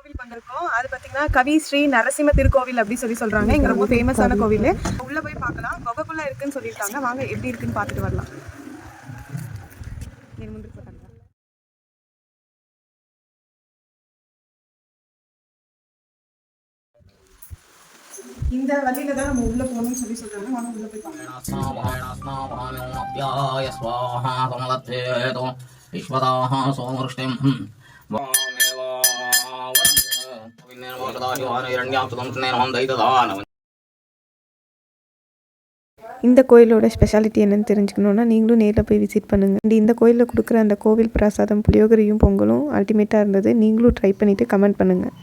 கோவில் வந்திருக்கோம். அது பார்த்தீங்கன்னா கவி ஸ்ரீ நரசிம்ம திருக்கோவில் அப்படி சொல்றாங்க. இங்க ரொம்ப ஃபேமஸான கோவில். உள்ள போய் பார்க்கலாம். குகைக்குள்ள இருக்குன்னு சொல்லியிருக்காங்க. வாங்க எப்படி இருக்குன்னு பார்த்துட்டு வரலாம். இந்த வழியில தான் நம்ம உள்ள போகணும்னு சொல்றாங்க. வாங்க உள்ள போய் பார்க்கலாம். இந்த கோயிலோட ஸ்பெஷாலிட்டி என்னன்னு தெரிஞ்சுக்கணுன்னா நீங்களும் நேரில் போய் விசிட் பண்ணுங்கள். இந்த கோயிலில் கொடுக்குற அந்த கோவில் பிரசாதம் புளியோகரையும் பொங்கலும் அல்டிமேட்டாக இருந்தது. நீங்களும் ட்ரை பண்ணிவிட்டு கமெண்ட் பண்ணுங்கள்.